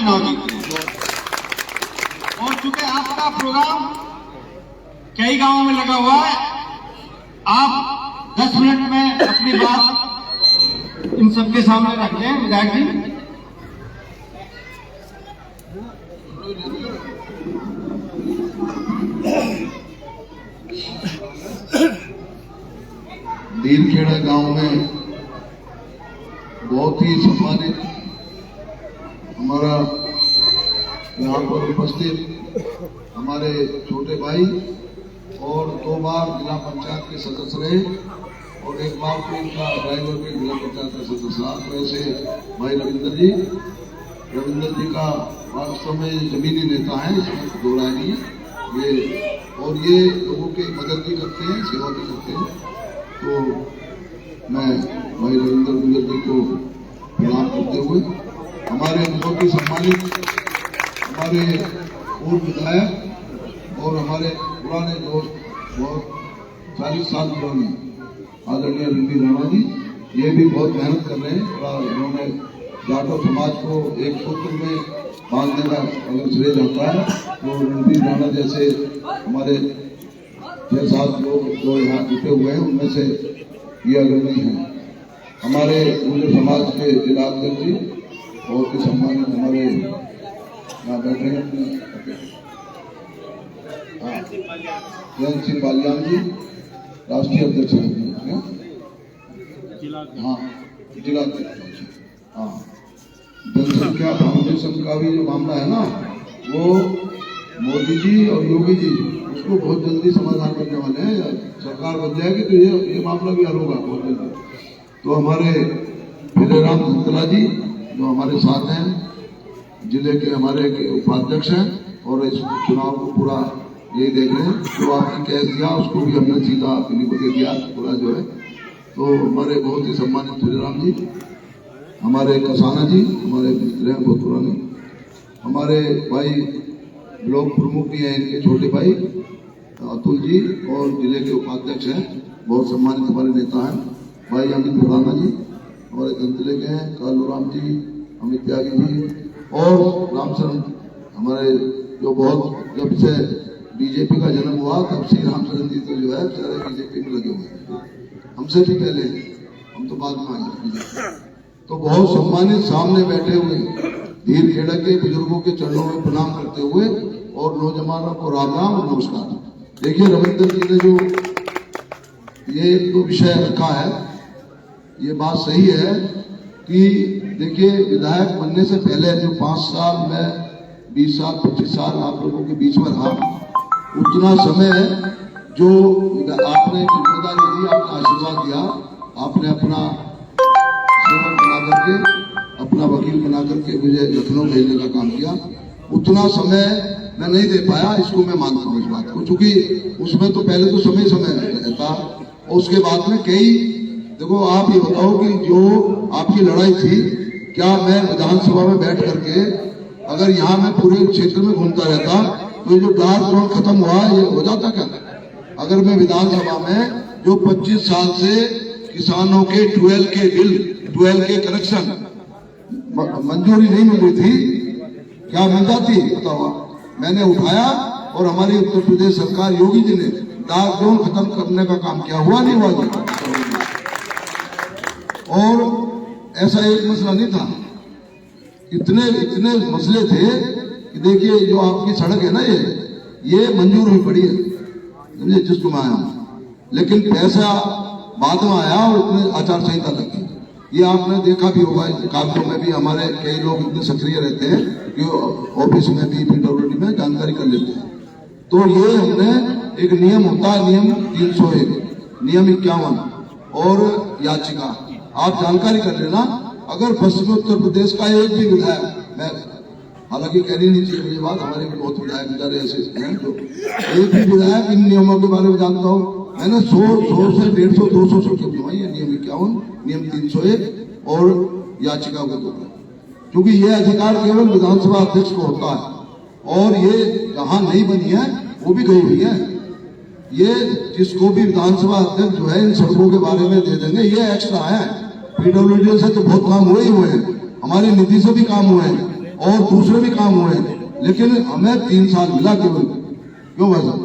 चुनाव जीते। और चूंकि आपका प्रोग्राम कई गांवों में लगा हुआ है, आप 10 मिनट में अपनी बात इन सबके सामने रख दें। विधायक जी, दीनखेड़ा गांव में बहुत ही सम्मानित हमारा यहाँ पर उपस्थित हमारे छोटे भाई और 2 बार जिला पंचायत के सदस्य रहे और 1 बार तो इनका ड्राइवर के जिला पंचायत का सदस्य रहा। तो ऐसे भाई रविंदर जी का वास्तव में जमीनी नेता है, इसमें दो राय नहीं है ये। और ये लोगों की मदद भी करते हैं, सेवा भी करते हैं। तो मैं भाई रविंदर जी को प्रणाम करते हुए हमारे बहुत ही सम्मानित हमारे पूर्व विधायक और हमारे पुराने दोस्त, बहुत 40 साल पुराने आदरणीय रणधीर राणा जी, ये भी बहुत मेहनत कर रहे हैं। और उन्होंने जाटव समाज को एक सूत्र में बांधने का अगर श्रेय जाता है तो रणधीर राणा जैसे हमारे 6-7 लोग जो यहाँ जुटे हुए हैं उनमें से ये अग्रणी हैं। हमारे पूरे समाज के जिला अध्यक्ष जी बहुत ही सम्मानित हमारे यहाँ बैठे हैं जयंत सिंह बालियान जी, राष्ट्रीय अध्यक्ष हैं। हाँ, जिला अध्यक्ष। हाँ, जनसंख्या फाउंडेशन का भी जो मामला है ना, वो मोदी जी और योगी जी उसको बहुत जल्दी समाधान करने वाले हैं। सरकार बन जाएगी तो ये मामला भी हल होगा बहुत जल्दी। तो हमारे फिरेराम धंतला जी जो हमारे साथ हैं, जिले के हमारे उपाध्यक्ष हैं और इस चुनाव को पूरा यही देख रहे हैं। जो आपने कैश दिया उसको भी हमने सीधा अपनी को दे दिया पूरा जो है। तो हमारे बहुत ही सम्मानित फिरेराम जी, हमारे कसाना जी, हमारे मित्र हैं बहुत पुराने, हमारे भाई ब्लॉक प्रमुख भी हैं, इनके छोटे भाई अतुल जी और जिले के उपाध्यक्ष हैं, बहुत सम्मानित हमारे नेता हैं भाई अमित भराना जी, हमारे धंतले के हैं कालूराम जी, अमित त्यागी जी और रामचरण, हमारे जो बहुत जब से बीजेपी का जन्म हुआ तब से रामचरण जी तो जो है सारे बीजेपी में लगे हुए हैं, हमसे भी पहले, हम तो बाद में आए। तो बहुत सम्मानित सामने बैठे हुए दीनखेड़ा के बुजुर्गों के चरणों में प्रणाम करते हुए और नौजवानों को राम राम और नमस्कार। देखिए रविंदर जी ने जो ये तो विषय रखा है, ये बात सही है कि देखिए विधायक बनने से पहले जो 5 साल में 20 साल 25 साल आप लोगों के बीच में रहा, उतना समय जो आपने जिम्मेदारी दी, आपने आशीर्वाद दिया, आपने अपना सेवक बना करके, अपना वकील बना करके मुझे लखनऊ भेजने का काम किया, उतना समय मैं नहीं दे पाया। इसको मैं मानता हूँ इस बात को, क्योंकि उसमें तो पहले तो समय रहता और उसके बाद में कई, देखो आप ये बताओ कि जो आपकी लड़ाई थी, क्या मैं विधानसभा में बैठ करके अगर यहाँ मैं पूरे क्षेत्र में घूमता रहता तो ये जो डार्क जोन खत्म हुआ ये हो जाता क्या? अगर मैं विधानसभा में जो 25 साल से किसानों के 12 के बिल, 12 के कनेक्शन मंजूरी नहीं मिल रही थी, क्या मिल जाती बताओ? मैंने उठाया और हमारी उत्तर प्रदेश सरकार योगी जी ने डार्क जोन खत्म करने का काम किया, हुआ नहीं हुआ जी? और ऐसा एक मसला नहीं था, इतने मसले थे कि देखिए जो आपकी सड़क है ना, ये मंजूर हुई पड़ी है, समझे, जिसको मैं आया, लेकिन पैसा बाद में आया और इतने आचार संहिता लगी। ये आपने देखा भी होगा, कागजों में भी हमारे कई लोग इतने सक्रिय रहते हैं कि ऑफिस में भी पीडब्ल्यूडी में जानकारी कर लेते हैं। तो ये हमने एक नियम होता है, नियम 301, नियम 51 और याचिका, आप जानकारी कर लेना। अगर पश्चिमी उत्तर प्रदेश का एक भी विधायक, मैं हालांकि कहनी नहीं चाहिए ये बात, हमारे भी बहुत विधायक बेचारे ऐसे हैं जो एक भी विधायक इन नियमों के बारे में जानता हो, मैंने 100 से 150 200 सूची बनवाई है, नियम 51, नियम 301 और याचिका को द्वारा, क्योंकि ये अधिकार केवल विधानसभा अध्यक्ष को होता है और ये जहां नहीं बनी है वो भी गई हुई है। ये जिसको भी विधानसभा अध्यक्ष जो है इन सड़कों के बारे में दे देंगे, ये एक्स्ट्रा है। पीडब्ल्यूडी से तो बहुत काम हुए ही हुए हैं, हमारी नीति से भी काम हुए हैं, और दूसरे भी काम हुए हैं, लेकिन हमें 3 साल मिला केवल। क्यों भाई साहब?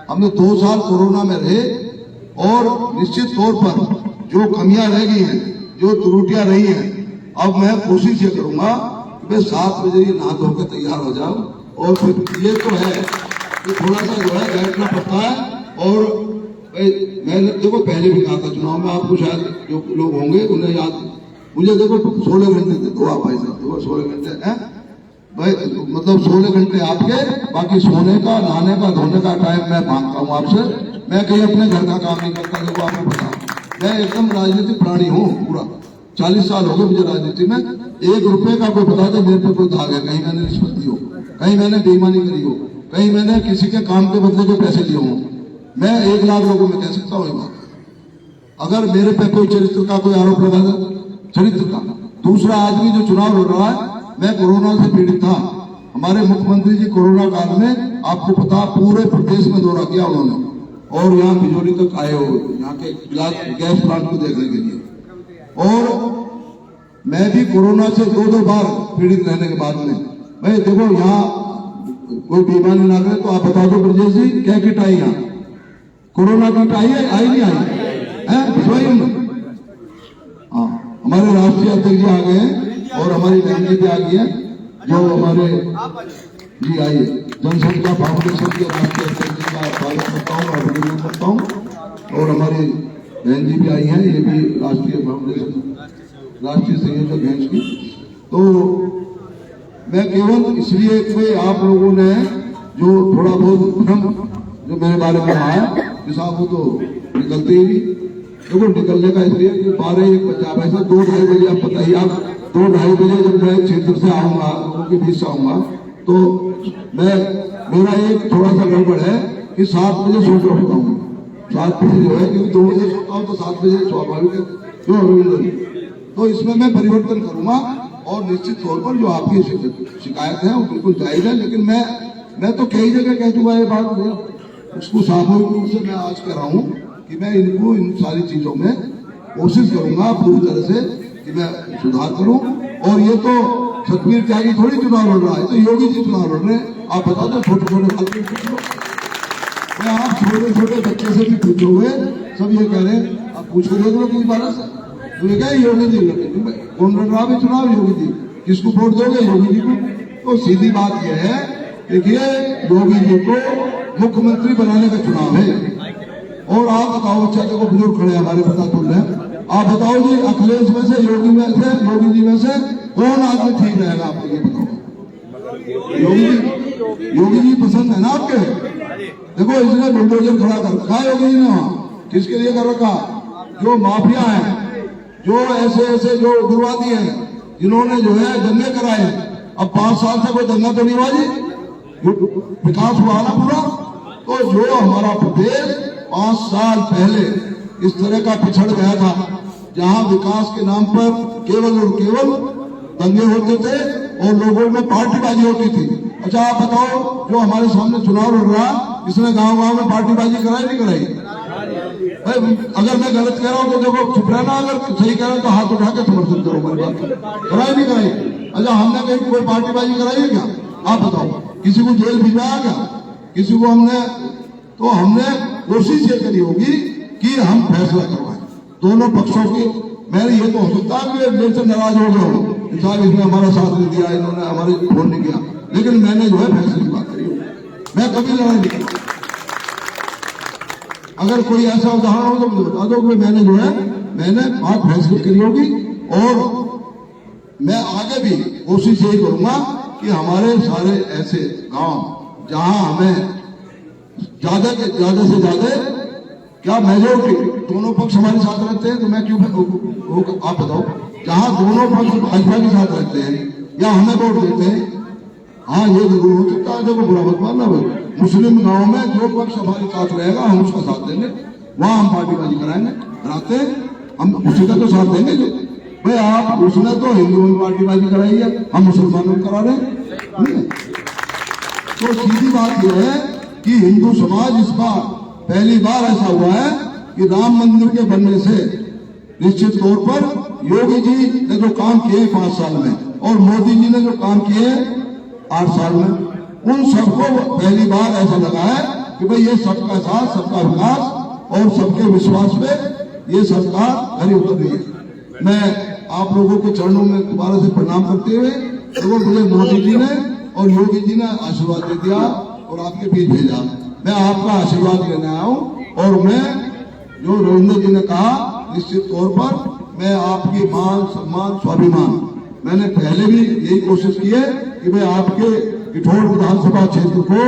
हमने 2 साल कोरोना में रहे और निश्चित तौर पर जो कमियां रह गई हैं, जो त्रुटियां रही हैं, अब मैं कोशिश ये करूंगा कि मैं 7 बजे ही नहा धो के तैयार हो जाऊं। और फिर ये तो है कि थोड़ा सा जो है बैठना पड़ता है। और मैंने देखो पहले भी कहा था चुनाव में, आपको शायद जो लोग होंगे उन्हें याद, मुझे देखो 16 घंटे थे, दो आप भाई साहब, देखो 16 घंटे हैं भाई, मतलब 16 घंटे आपके, बाकी सोने का, नहाने का, धोने का टाइम मैं मांगता हूँ आपसे। मैं कहीं अपने घर का काम नहीं करता, देखो आपको पता, मैं एकदम राजनीतिक प्राणी हूँ पूरा। 40 साल हो गए मुझे राजनीति में। 1 रुपए का कोई बता दे मेरे पे कोई दाग है, कहीं मैंने रिश्वत दी हो, कहीं मैंने बेईमानी करी हो, कहीं मैंने किसी के काम के बदले के पैसे लिए हो। मैं 1 लाख लोगों में कह सकता हूँ ये बात। अगर मेरे पे कोई चरित्र का कोई आरोप लगा था, चरित्र का। दूसरा आदमी जो चुनाव लड़ रहा है, मैं कोरोना से पीड़ित था। हमारे मुख्यमंत्री जी कोरोना काल में, आपको पता, पूरे प्रदेश में दौरा किया उन्होंने, और यहाँ बिजोरी तक आए हो, यहाँ के गैस प्लांट को देखने के लिए। और मैं भी कोरोना से 2 बार पीड़ित रहने के बाद में, भाई देखो यहाँ कोई बेईमानी ना करे तो आप बता दो ब्रजेश जी, क्या किट आई यहाँ? कोरोना किट आई है, आई नहीं आई है? स्वयं हाँ, हमारे राष्ट्रीय अध्यक्ष जी आ गए हैं और हमारी बहन जी भी आ गई है, जो हमारे जी आइए जनसंख्या फाउंडेशन के राष्ट्रीय अध्यक्ष जी का स्वागत करता हूँ और अभिनंदन करता हूँ। और हमारी बहन जी भी आई हैं, ये भी राष्ट्रीय फाउंडेशन, राष्ट्रीय संयोजक हैं इसकी। तो मैं केवल इसलिए कि आप लोगों ने जो थोड़ा बहुत भ्रम जो मेरे बारे में कहा है कि साहब वो तो निकलते ही नहीं। देखो निकलने का इसलिए कि 12-1 बजा, वैसे 2-2:30 बजे, आप बताइए, आप 2-2:30 बजे जब मैं क्षेत्र से आऊंगा, लोगों के बीच से आऊंगा, तो मेरा एक थोड़ा सा गड़बड़ है कि 7 बजे सो के उठता हूँ। 7 बजे जो है, क्योंकि 2 बजे सोता हूँ तो 7 बजे स्वाभाविक है, क्यों रविंद्र? तो इसमें मैं परिवर्तन करूंगा और निश्चित तौर पर जो आपकी शिकायत है वो बिल्कुल जायज है। लेकिन मैं तो कई जगह कह चुका है बात, उसको सामूहिक रूप से मैं आज कह रहा हूँ कि मैं इनको इन सारी चीजों में कोशिश करूंगा पूरी तरह से कि मैं सुधार करूं। और ये तो सतवीर त्यागी थोड़ी चुनाव लड़ रहा है, तो योगी जी चुनाव लड़ रहे हैं। आप बता दो, छोटे छोटे बालक पूछ लो, आप छोटे छोटे बच्चे से भी पूछोगे, सब ये कह रहे हैं, आप पूछ कर देख लो किस बारे से, तो ये क्या योगी जी लड़ रहे, कौन लड़ रहा है चुनाव? योगी जी। किसको वोट दोगे? योगी जी को। तो सीधी बात यह है, देखिए योगी जी को मुख्यमंत्री बनाने का चुनाव है। और आप बताओ, अच्छा देखो बुजुर्ग खड़े हमारे, पता चल रहे हैं, आप बताओ जी, अखिलेश में से, योगी में से, योगी जी में से कौन आदमी ठीक रहेगा? आपको ये बताओ। योगी जी पसंद है ना आपके? देखो इसने बुलडोजर खड़ा कर रखा है योगी जी ने वहां। किसके लिए कर रखा? जो माफिया है, जो ऐसे जो उग्रवादी हैं, जिन्होंने जो है दंगे कराए। अब 5 साल से कोई दंगा तो नहीं हुआ जी, विकास हुआ ना पूरा। तो जो हमारा प्रदेश 5 साल पहले इस तरह का पिछड़ गया था, जहां विकास के नाम पर केवल और केवल दंगे होते थे और लोगों में पार्टीबाजी होती थी। अच्छा आप बताओ, जो हमारे सामने चुनाव लड़ रहा, इसने गांव-गांव में पार्टीबाजी कराई नहीं कराई? अगर मैं गलत कह रहा हूं तो देखो चुप रहना, अगर सही कह रहा हूं तो हाथ उठा के समर्थन करो मेरी बात। कराई नहीं कराई? अच्छा हमने कहीं कोई पार्टीबाजी कराई है क्या? आप बताओ, किसी को जेल भिजवाया क्या? किसी को हमने कोशिश ये करी होगी कि हम फैसला करवाएं दोनों पक्षों की। मैंने ये तो हो सकता है कि मेरे से नाराज हो गए हो, साहब इसने हमारा साथ नहीं दिया, इन्होंने हमारे फोन नहीं किया, लेकिन मैंने जो है फैसले की बात करी हो, मैं कभी लड़ाई नहीं करूँ। अगर कोई ऐसा उदाहरण हो तो मुझे बता दो कि मैंने बात फैसले करी होगी। और मैं आगे भी कोशिश यही करूंगा कि हमारे सारे ऐसे गांव जहां हमें ज्यादा से ज्यादा क्या मेजोरिटी दोनों पक्ष हमारे साथ रहते हैं, तो मैं क्यों आप बताओ, जहां दोनों पक्ष भाजपा के साथ रहते हैं या हमें वोट देते हैं, हाँ ये जरूर हो सकता है, देखो बुरा मत मानना भाई, मुस्लिम गांव में जो पक्ष हमारे साथ रहेगा हम उसका साथ देंगे, वहां हम पार्टीबाजी कराएंगे, कराते हैं हम उसी का तो साथ देंगे। जो भाई आप उसने तो हिंदुओं में पार्टीबाजी कराई है, हम मुसलमानों में करा रहे हैं। तो सीधी बात यह है कि हिंदू समाज इस बार पहली बार ऐसा हुआ है कि राम मंदिर के बनने से निश्चित तौर पर योगी जी ने जो काम किए 5 साल में, और मोदी जी ने जो काम किए 8 साल में, उन सबको पहली बार ऐसा लगा है कि भाई ये सबका साथ, सबका विकास और सबके विश्वास पे ये सरकार खरी उतर रही है। मैं आप लोगों के चरणों में दोबारा से प्रणाम करते हुए, देखो मुझे मोदी जी ने और योगी जी ने आशीर्वाद दे दिया और आपके बीच भेजा। मैं आपका आशीर्वाद लेने आया हूँ और मैं जो रविंद्र जी ने कहा, निश्चित तौर पर मैं आपकी मान, सम्मान, स्वाभिमान, मैंने पहले भी यही कोशिश की है कि मैं आपके किठौर विधानसभा क्षेत्र को,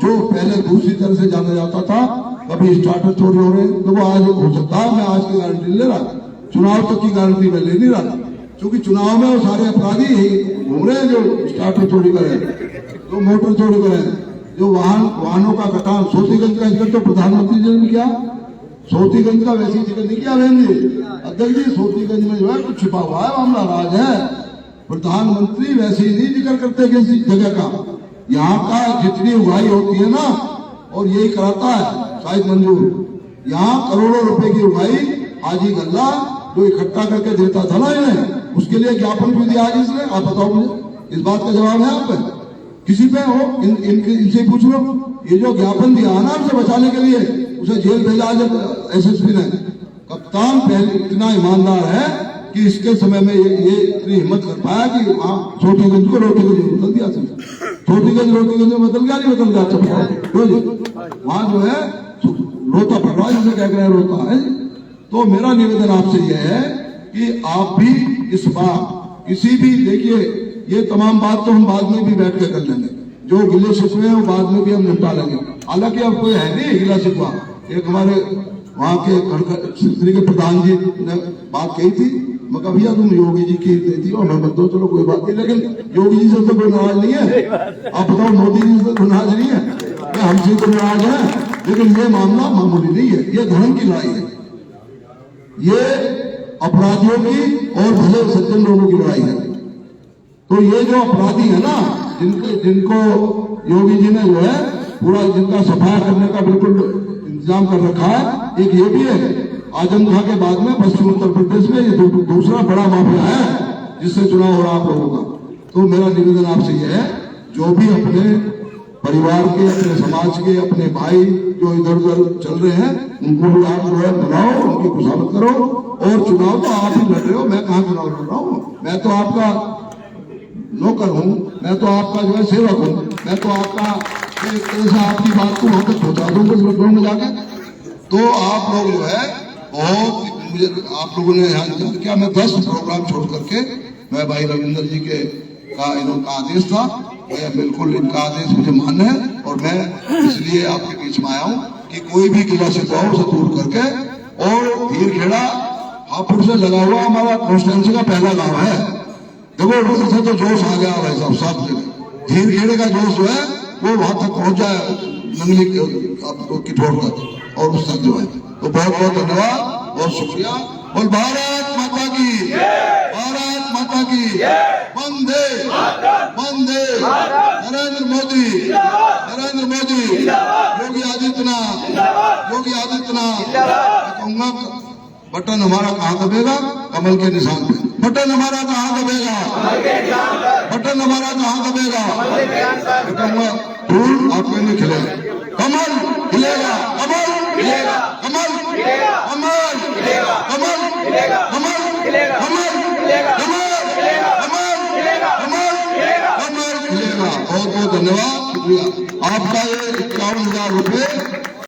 जो पहले दूसरी तरह से जाना जाता था, कभी स्टार्टर चोरी हो रहे, तो वो आज हो सकता है, मैं आज की गारंटी ले रहा, चुनाव तक की गारंटी मैं ले नहीं रहा, क्योंकि चुनाव में वो सारे अपराधी घूम रहे हैं जो स्टार्टर चोरी करें, जो मोटर चोरी करें, जो वाहनों का कटान। सोतीगंज का जिक्र तो प्रधानमंत्री जी ने किया, सोतीगंज का वैसी जिक्र नहीं किया बहन जी। अध्यक्ष जी, सोतीगंज में जो है कुछ छिपा हुआ है, मामला राज है। प्रधानमंत्री वैसे ही नहीं जिक्र करते किसी जगह का, यहाँ का जितनी उगाई होती है ना, और यही कराता है शायद मंजूर, यहाँ करोड़ों रुपए की उगाई हाजी गल्ला जो इकट्ठा करके देता था ना इन्हें, उसके लिए ज्ञापन भी दिया आज इसने। आप बताओ मुझे, इस बात का जवाब है आप पे? किसी पे हो, इनसे पूछ लो। ये जो ज्ञापन दिया ना उसे बचाने के लिए, उसे जेल भेजा जब एसएसपी ने। कप्तान पहले इतना ईमानदार है कि इसके समय में ये इतनी हिम्मत कर पाया कि वहां छोटीगंज को रोटीगंज में बदल दिया। छोटीगंज रोटीगंज में बदल गया, नहीं बदल गया? चप्पा वहां जो है रोता पड़ रहा है, जिसे कह रहे हैं रोता है। तो मेरा निवेदन आपसे यह है कि आप भी इस बार किसी भी, देखिए ये तमाम बात तो हम बाद में भी बैठ के कर लेंगे, जो गिले शिकवे हैं वो बाद में भी हम निपटा लेंगे। हालांकि अब कोई है नहीं गिला शिकवा। एक हमारे वहां के क्षेत्रीय के प्रधान जी ने बात कही थी, मगर भैया तुम योगी जी की देती हो, मैं बता, चलो कोई बात नहीं, लेकिन योगी जी से तो कोई नाराज नहीं है। आप बताओ, मोदी जी से कोई नाराज नहीं है, हमसे तो नाराज है। लेकिन ये मामला मामूली नहीं है, ये धर्म की लड़ाई है, ये अपराधियों की और भले सज्जन लोगों की लड़ाई है। तो ये जो अपराधी है ना, जिनको योगी जी ने जो है पूरा जिनका सफाया करने का बिल्कुल इंतजाम कर रखा है, एक ये भी है आजमगढ़ के बाद में पश्चिम उत्तर प्रदेश में ये दूसरा बड़ा माफिया है जिससे चुनाव हो रहा आप लोगों का। तो मेरा निवेदन आपसे यह है, जो भी अपने परिवार के, अपने समाज के, अपने भाई जो इधर उधर चल रहे हैं, उनको भी आप जो है बुलाओ, उनकी खुशामद करो। और चुनाव तो आप ही लड़ रहे हो, मैं कहाँ चुनाव लड़ रहा हूँ? मैं तो आपका नौकर हूँ, मैं तो आपका जो है सेवक हूँ, मैं तो आपका एक तरह से आपकी बात को वहां तक पहुंचा दूंगा इस लॉकडाउन में जाके। तो आप लोग जो है बहुत, मुझे आप लोगों ने यहाँ क्या, मैं 10 प्रोग्राम छोड़ करके, मैं भाई रविंद्र जी के का इनका आदेश था, मैं बिल्कुल इनका आदेश मुझे मान्य है, और मैं इसलिए आपके बीच में आया हूँ कि कोई भी गिला शिकवा से दूर करके। और धीरखेड़ा हापुड़ से लगा हुआ हमारा कॉन्स्टिट्यूंसी का पहला गांव है। देखो उसे तो जोश आ गया भाई साहब, सब जगह धीरखेड़े का जोश जो है वो वहां तक पहुंच जाए, नंगली किठौर तक और उस तक जो है। तो बहुत बहुत धन्यवाद, बहुत शुक्रिया। और भारत माता की, भारत माता की वंदे वंदे, नरेंद्र मोदी, नरेंद्र मोदी, योगी आदित्यनाथ, योगी आदित्यनाथ। मैं कहूंगा बटन हमारा कहाँ दबेगा? कमल के निशान पे। बटन हमारा कहाँ दबेगा? बटन हमारा कहाँ दबेगा? मैं कहूंगा फूल आपके लिए खिलेगा, कमल खिलेगा, कमल खिलेगा, कमल खिलेगा, कमल खिलेगा, कमल खिलेगा, कमल खिलेगा, कमल खिलेगा, कमल खिलेगा, कमल खिलेगा, कमल खिलेगा, कमल खिलेगा। बहुत बहुत धन्यवाद, शुक्रिया आपका। ये 51,000 रुपये